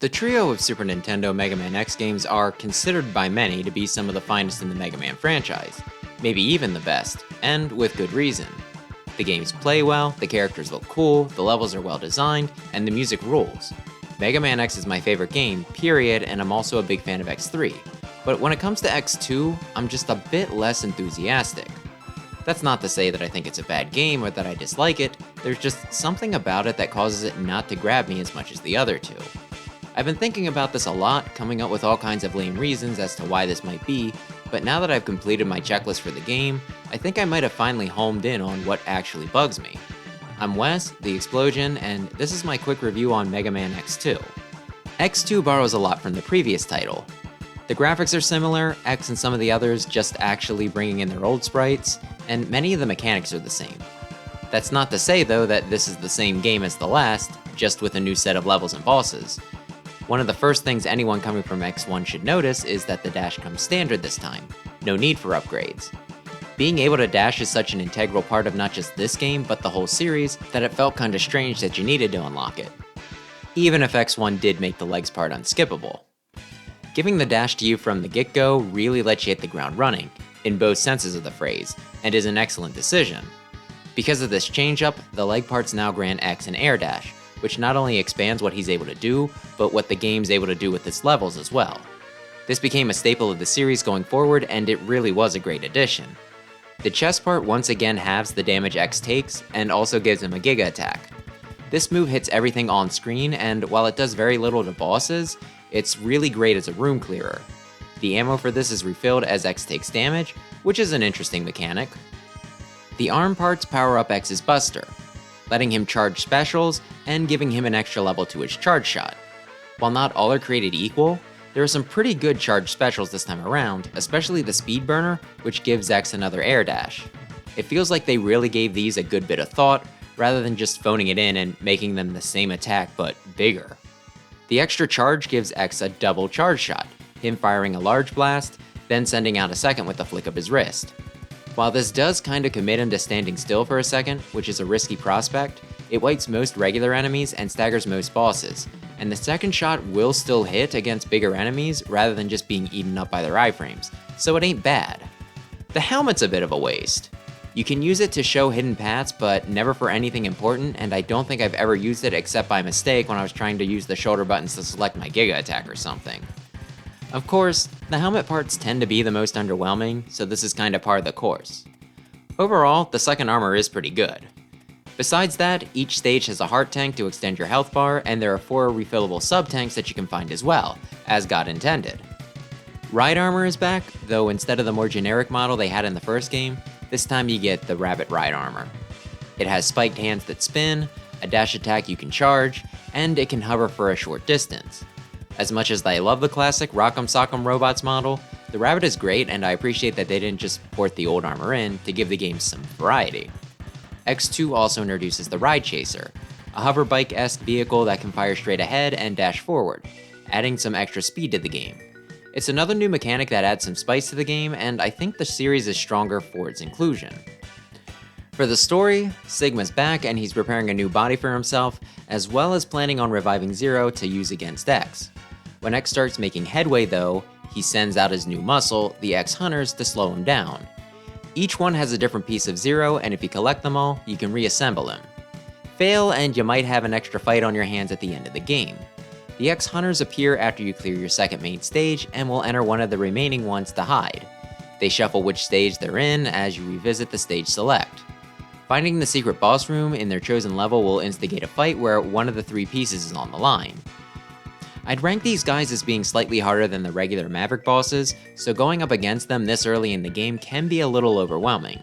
The trio of Super Nintendo Mega Man X games are considered by many to be some of the finest in the Mega Man franchise, maybe even the best, and with good reason. The games play well, the characters look cool, the levels are well designed, and the music rules. Mega Man X is my favorite game, period, and I'm also a big fan of X3. But when it comes to X2, I'm just a bit less enthusiastic. That's not to say that I think it's a bad game or that I dislike it, there's just something about it that causes it not to grab me as much as the other two. I've been thinking about this a lot, coming up with all kinds of lame reasons as to why this might be, but now that I've completed my checklist for the game, I think I might have finally homed in on what actually bugs me. I'm Wes, the Explosion, and this is my quick review on Mega Man X2. X2 borrows a lot from the previous title. The graphics are similar, X and some of the others just actually bringing in their old sprites, and many of the mechanics are the same. That's not to say though that this is the same game as the last, just with a new set of levels and bosses. One of the first things anyone coming from X1 should notice is that the dash comes standard this time, no need for upgrades. Being able to dash is such an integral part of not just this game, but the whole series, that it felt kinda strange that you needed to unlock it. Even if X1 did make the legs part unskippable. Giving the dash to you from the get-go really lets you hit the ground running, in both senses of the phrase, and is an excellent decision. Because of this change-up, the leg parts now grant X an air dash, which not only expands what he's able to do, but what the game's able to do with its levels as well. This became a staple of the series going forward, and it really was a great addition. The chest part once again halves the damage X takes, and also gives him a Giga attack. This move hits everything on screen, and while it does very little to bosses, it's really great as a room clearer. The ammo for this is refilled as X takes damage, which is an interesting mechanic. The arm parts power up X's Buster, letting him charge specials and giving him an extra level to his charge shot. While not all are created equal, there are some pretty good charge specials this time around, especially the Speed Burner, which gives X another air dash. It feels like they really gave these a good bit of thought, rather than just phoning it in and making them the same attack but bigger. The extra charge gives X a double charge shot, him firing a large blast, then sending out a second with a flick of his wrist. While this does kinda commit him to standing still for a second, which is a risky prospect, it wipes most regular enemies and staggers most bosses, and the second shot will still hit against bigger enemies rather than just being eaten up by their iframes, so it ain't bad. The helmet's a bit of a waste. You can use it to show hidden paths, but never for anything important, and I don't think I've ever used it except by mistake when I was trying to use the shoulder buttons to select my Giga attack or something. Of course, the helmet parts tend to be the most underwhelming, so this is kinda par of the course. Overall, the second armor is pretty good. Besides that, each stage has a heart tank to extend your health bar, and there are 4 refillable sub-tanks that you can find as well, as God intended. Ride armor is back, though instead of the more generic model they had in the first game, this time you get the Rabbit Ride armor. It has spiked hands that spin, a dash attack you can charge, and it can hover for a short distance. As much as I love the classic Rock'em Sock'em Robots model, the Rabbit is great, and I appreciate that they didn't just port the old armor in to give the game some variety. X2 also introduces the Ride Chaser, a hover bike-esque vehicle that can fire straight ahead and dash forward, adding some extra speed to the game. It's another new mechanic that adds some spice to the game, and I think the series is stronger for its inclusion. For the story, Sigma's back and he's preparing a new body for himself, as well as planning on reviving Zero to use against X. When X starts making headway though, he sends out his new muscle, the X-Hunters, to slow him down. Each one has a different piece of Zero, and if you collect them all, you can reassemble him. Fail and you might have an extra fight on your hands at the end of the game. The X-Hunters appear after you clear your second main stage and will enter one of the remaining ones to hide. They shuffle which stage they're in as you revisit the stage select. Finding the secret boss room in their chosen level will instigate a fight where one of the 3 pieces is on the line. I'd rank these guys as being slightly harder than the regular Maverick bosses, so going up against them this early in the game can be a little overwhelming.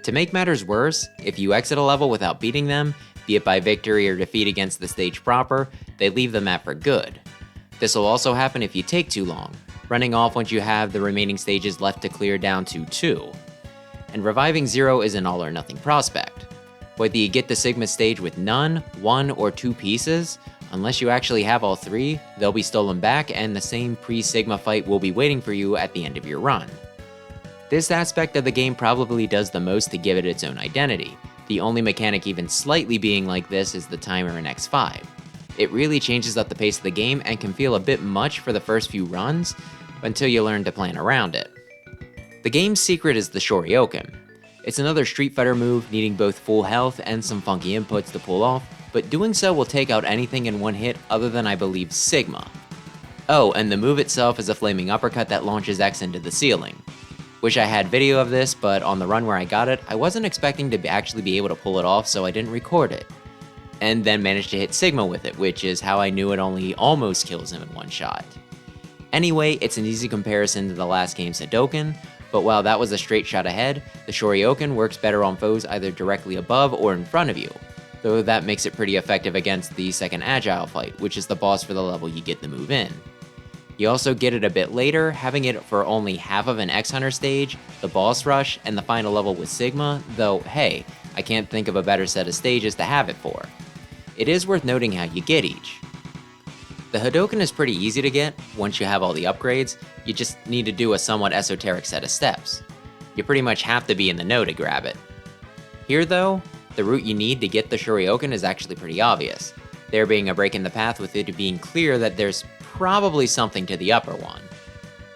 To make matters worse, if you exit a level without beating them, be it by victory or defeat against the stage proper, they leave the map for good. This will also happen if you take too long, running off once you have the remaining stages left to clear down to 2. And reviving Zero is an all or nothing prospect. Whether you get the Sigma stage with none, 1, or 2 pieces, unless you actually have all 3, they'll be stolen back and the same pre-Sigma fight will be waiting for you at the end of your run. This aspect of the game probably does the most to give it its own identity. The only mechanic even slightly being like this is the timer in X5. It really changes up the pace of the game and can feel a bit much for the first few runs, until you learn to plan around it. The game's secret is the Shoryuken. It's another Street Fighter move needing both full health and some funky inputs to pull off, but doing so will take out anything in one hit other than I believe Sigma. Oh, and the move itself is a flaming uppercut that launches X into the ceiling. Wish I had video of this, but on the run where I got it, I wasn't expecting to actually be able to pull it off, so I didn't record it. And then managed to hit Sigma with it, which is how I knew it only almost kills him in one shot. Anyway, it's an easy comparison to the last game's Hadouken, but while that was a straight shot ahead, the Shoryuken works better on foes either directly above or in front of you, though that makes it pretty effective against the second Agile fight, which is the boss for the level you get the move in. You also get it a bit later, having it for only half of an X-Hunter stage, the boss rush, and the final level with Sigma, though hey, I can't think of a better set of stages to have it for. It is worth noting how you get each. The Hadouken is pretty easy to get once you have all the upgrades, you just need to do a somewhat esoteric set of steps. You pretty much have to be in the know to grab it. Here though, the route you need to get the Shoryuken is actually pretty obvious, there being a break in the path with it being clear that there's probably something to the upper one.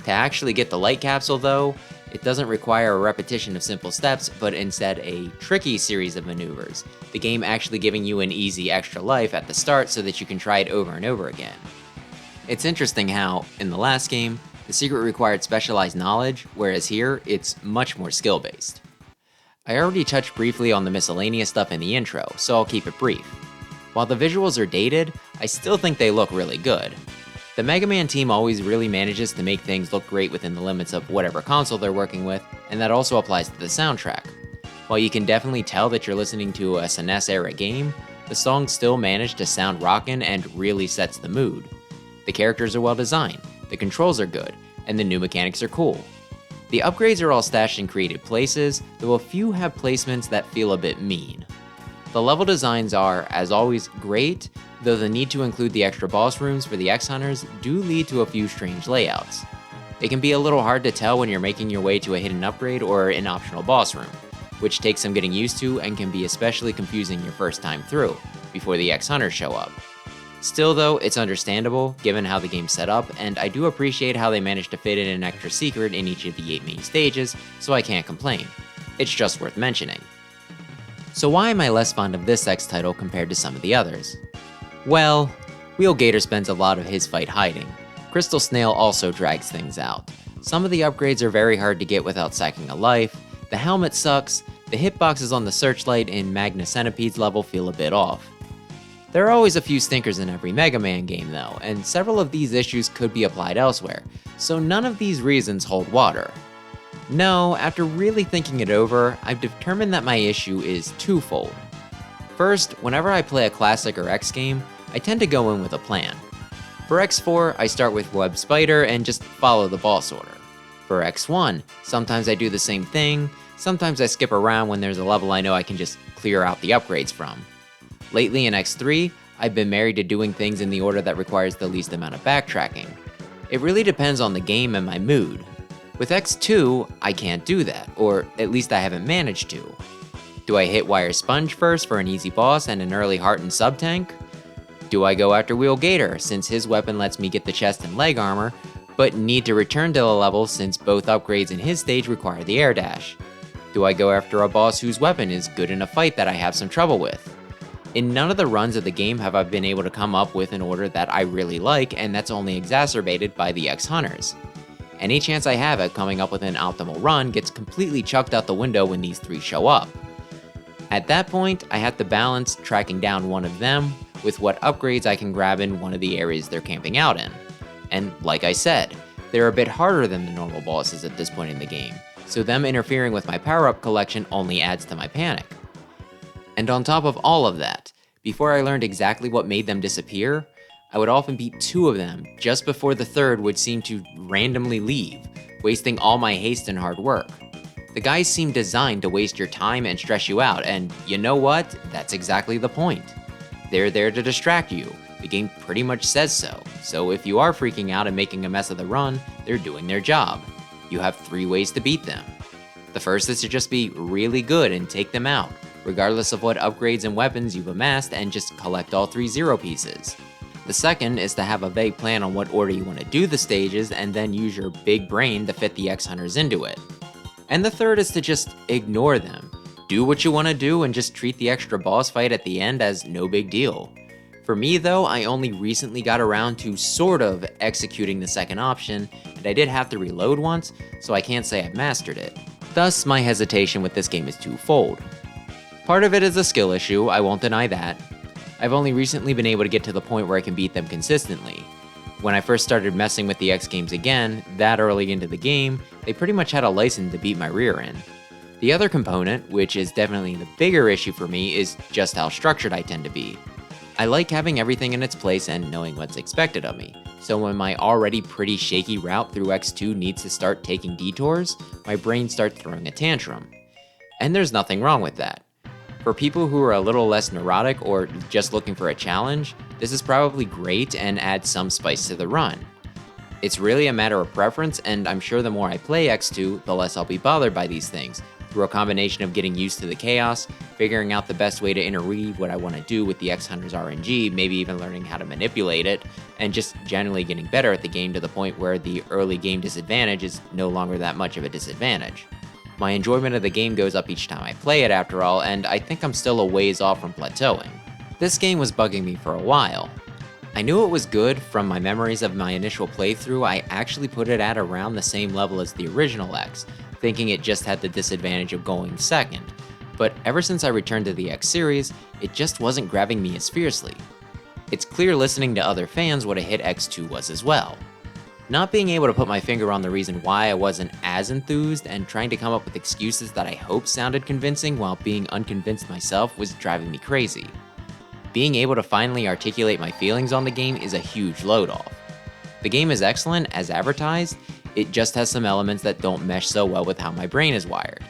To actually get the light capsule though, it doesn't require a repetition of simple steps, but instead a tricky series of maneuvers, the game actually giving you an easy extra life at the start so that you can try it over and over again. It's interesting how, in the last game, the secret required specialized knowledge, whereas here, it's much more skill-based. I already touched briefly on the miscellaneous stuff in the intro, so I'll keep it brief. While the visuals are dated, I still think they look really good. The Mega Man team always really manages to make things look great within the limits of whatever console they're working with, and that also applies to the soundtrack. While you can definitely tell that you're listening to a SNES-era game, the songs still manage to sound rockin' and really sets the mood. The characters are well designed, the controls are good, and the new mechanics are cool. The upgrades are all stashed in creative places, though a few have placements that feel a bit mean. The level designs are, as always, great, though the need to include the extra boss rooms for the X-Hunters do lead to a few strange layouts. It can be a little hard to tell when you're making your way to a hidden upgrade or an optional boss room, which takes some getting used to and can be especially confusing your first time through, before the X-Hunters show up. Still though, it's understandable, given how the game's set up, and I do appreciate how they managed to fit in an extra secret in each of the 8 main stages, so I can't complain. It's just worth mentioning. So why am I less fond of this X title compared to some of the others? Well, Wheel Gator spends a lot of his fight hiding. Crystal Snail also drags things out. Some of the upgrades are very hard to get without sacking a life, the helmet sucks, the hitboxes on the Searchlight in Magna Centipede's level feel a bit off. There are always a few stinkers in every Mega Man game though, and several of these issues could be applied elsewhere, so none of these reasons hold water. No, after really thinking it over, I've determined that my issue is twofold. First, whenever I play a classic or X game, I tend to go in with a plan. For X4, I start with Web Spider and just follow the boss order. For X1, sometimes I do the same thing, sometimes I skip around when there's a level I know I can just clear out the upgrades from. Lately in X3, I've been married to doing things in the order that requires the least amount of backtracking. It really depends on the game and my mood. With X2, I can't do that, or at least I haven't managed to. Do I hit Wire Sponge first for an easy boss and an early heart and sub-tank? Do I go after Wheel Gator, since his weapon lets me get the chest and leg armor, but need to return to the level since both upgrades in his stage require the air dash? Do I go after a boss whose weapon is good in a fight that I have some trouble with? In none of the runs of the game have I been able to come up with an order that I really like, and that's only exacerbated by the X-Hunters. Any chance I have at coming up with an optimal run gets completely chucked out the window when these 3 show up. At that point, I have to balance tracking down one of them with what upgrades I can grab in one of the areas they're camping out in. And like I said, they're a bit harder than the normal bosses at this point in the game, so them interfering with my power-up collection only adds to my panic. And on top of all of that, before I learned exactly what made them disappear, I would often beat 2 of them just before the third would seem to randomly leave, wasting all my haste and hard work. The guys seem designed to waste your time and stress you out, and you know what? That's exactly the point. They're there to distract you. The game pretty much says so. So if you are freaking out and making a mess of the run, they're doing their job. You have 3 ways to beat them. The first is to just be really good and take them out, regardless of what upgrades and weapons you've amassed, and just collect all 3 0 pieces. The second is to have a vague plan on what order you want to do the stages and then use your big brain to fit the X Hunters into it. And the third is to just ignore them. Do what you want to do and just treat the extra boss fight at the end as no big deal. For me though, I only recently got around to sort of executing the second option, and I did have to reload once, so I can't say I've mastered it. Thus, my hesitation with this game is twofold. Part of it is a skill issue, I won't deny that. I've only recently been able to get to the point where I can beat them consistently. When I first started messing with the X games again, that early into the game, they pretty much had a license to beat my rear end. The other component, which is definitely the bigger issue for me, is just how structured I tend to be. I like having everything in its place and knowing what's expected of me, so when my already pretty shaky route through X2 needs to start taking detours, my brain starts throwing a tantrum. And there's nothing wrong with that. For people who are a little less neurotic or just looking for a challenge, this is probably great and adds some spice to the run. It's really a matter of preference, and I'm sure the more I play X2, the less I'll be bothered by these things, through a combination of getting used to the chaos, figuring out the best way to interweave what I want to do with the X Hunters RNG, maybe even learning how to manipulate it, and just generally getting better at the game to the point where the early game disadvantage is no longer that much of a disadvantage. My enjoyment of the game goes up each time I play it after all, and I think I'm still a ways off from plateauing. This game was bugging me for a while. I knew it was good from my memories of my initial playthrough. I actually put it at around the same level as the original X, thinking it just had the disadvantage of going second. But ever since I returned to the X series, it just wasn't grabbing me as fiercely. It's clear listening to other fans what a hit X2 was as well. Not being able to put my finger on the reason why I wasn't as enthused and trying to come up with excuses that I hoped sounded convincing while being unconvinced myself was driving me crazy. Being able to finally articulate my feelings on the game is a huge load off. The game is excellent as advertised, it just has some elements that don't mesh so well with how my brain is wired.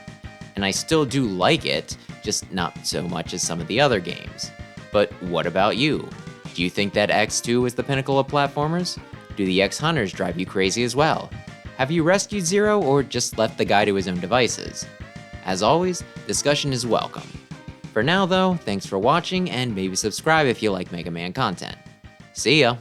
And I still do like it, just not so much as some of the other games. But what about you? Do you think that X2 is the pinnacle of platformers? Do the X Hunters drive you crazy as well? Have you rescued Zero or just left the guy to his own devices? As always, discussion is welcome. For now though, thanks for watching and maybe subscribe if you like Mega Man content. See ya!